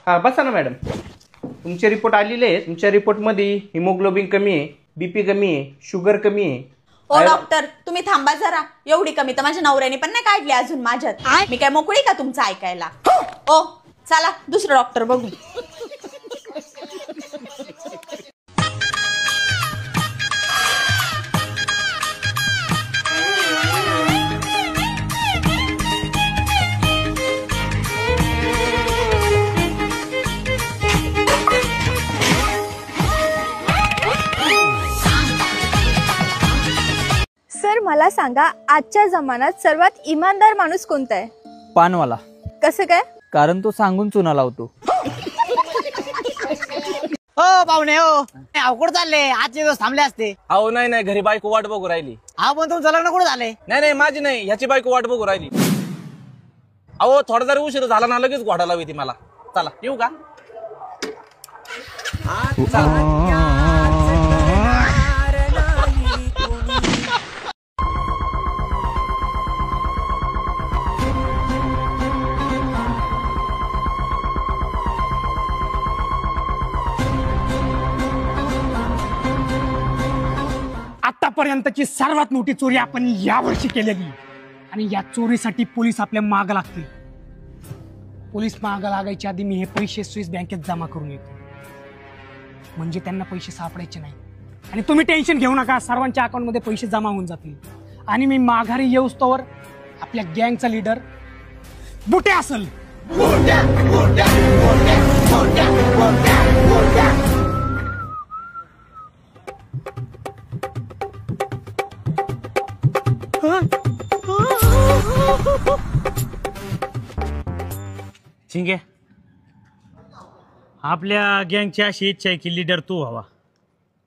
हां बसा ना मॅडम. तुमचे रिपोर्ट आलेले आहे. तुमच्या रिपोर्टमध्ये हिमोग्लोबिन कमी आहे, बीपी कमी आहे, शुगर कमी आहे. ओ डॉक्टर तुम्ही थांबा जरा. एवढी कमी तर माझ्या नवऱ्याने पण नाही काढली अजून माझ्यात. मी काय मोकळी का तुमचं ऐकायला? ओ चला दुसरं डॉक्टर बघू. सर मला सांगा आजच्या जमान्यात सर्वात इमानदार माणूस कोणता आहे? पानवाला. कसं काय? कारण तो सांगून चुना लावतो. हो पाहुणे हो, अवघड चालले. आजचे दिवस थांबले असते. अहो नाही घरी बायको वाट बघू राहिली. हा पण तुमचं लग्न कुठे झाले? नाही माझी नाही, ह्याची बायको वाट बघू राहिली. अहो थोडा जरी उशीर झाला ना लगेच घोडा लावी ती मला. चला येऊ का? आतापर्यंतची सर्वात मोठी चोरी आपण यावर्षी केलेली आणि या चोरीसाठी पोलीस आपल्या माग लागतील. पोलीस माग लागायच्या आधी मी हे पैसे स्विस बँकेत जमा करून येतो, म्हणजे त्यांना पैसे सापडायचे नाही. आणि तुम्ही टेन्शन घेऊ नका, सर्वांच्या अकाउंट मध्ये पैसे जमा होऊन जातील. आणि मी माघारी येऊस्तोवर आपल्या गँगचा लीडर बुट्या असेल. शिंगे, आपल्या गँगची अशी इच्छा आहे की लीडर तू व्हावा.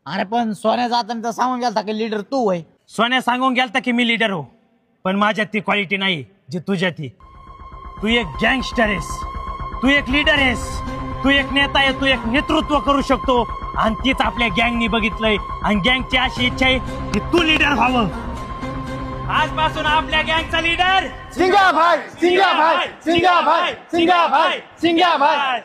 अरे पण सोन्या जाताना तर सांगून गेलता की लीडर तू होय. सोन्या सांगून गेलता की मी लीडर हो, पण माझ्यात ती क्वालिटी नाही जी तुझ्यात ती. तू एक गँगस्टर आहेस, तू एक लीडर आहेस, तू एक नेता आहे, तू एक नेतृत्व करू शकतो. आणि तीच आपल्या गँगनी बघितलंय. आणि गँगची अशी इच्छा आहे की तू लीडर व्हावं. आजपासून आपल्या गँगचा लीडर सिंगा भाई, सिंगा भाई, सिंगा भाई, सिंगा भाई, सिंगा भाई.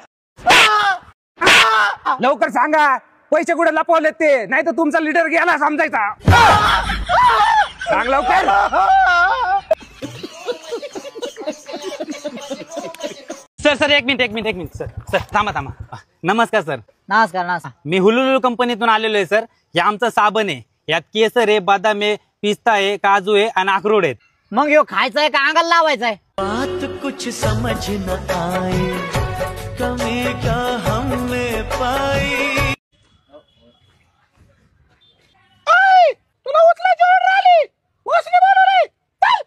लवकर सांगा पैसे कुठे लपवले ते, नाही तर तुमचा लीडर गेला समजायचा. सांग लवकर. सर एक मिनिट सर थांबा. नमस्कार सर. नमस्कार. मी हुलुलु कंपनीतून आलेलो आहे सर. हे आमचं साबण आहे, यात केसर आहे, बदाम आहे, पिस्ता आहे, काजू आहे आणि अक्रोड आहेत. मग ह्यो खायचा आहे का अंगाला लावायचा आहे? बात कुछ समझ न आए, कमी क्या हमने पाई. तुला उचलायची ऑर्डर आली. वसने बोलवली. चल.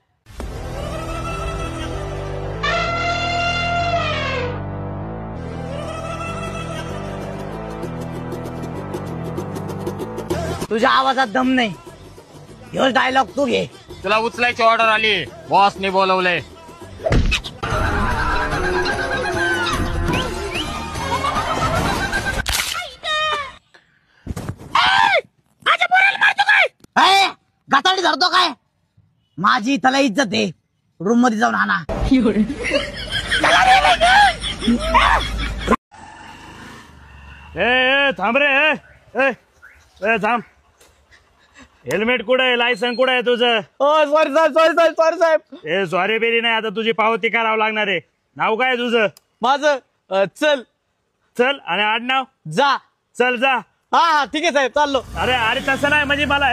तुझ्या आवाजात दम नाही. ह्यो डायलॉग तू घे. तुला उचलायची ऑर्डर आली, बॉसने बोलवलंय. गाताडी धरतो काय? माझी त्याला इज्जत आहे. रूम मध्ये जाऊन आणा. थांब रे. थांब. हेल्मेट कुठं आहे, लायसन कुठं आहे तुझं? सॉरी साहेब. ए सॉरी बेरी नाही, आता तुझी पावती करावं लागणार आहे. नाव काय तुझं? माझं चल आणि आडनाव? जा. चल जा. हा ठीक आहे साहेब, चाललो. अरे तसं नाही, म्हणजे मला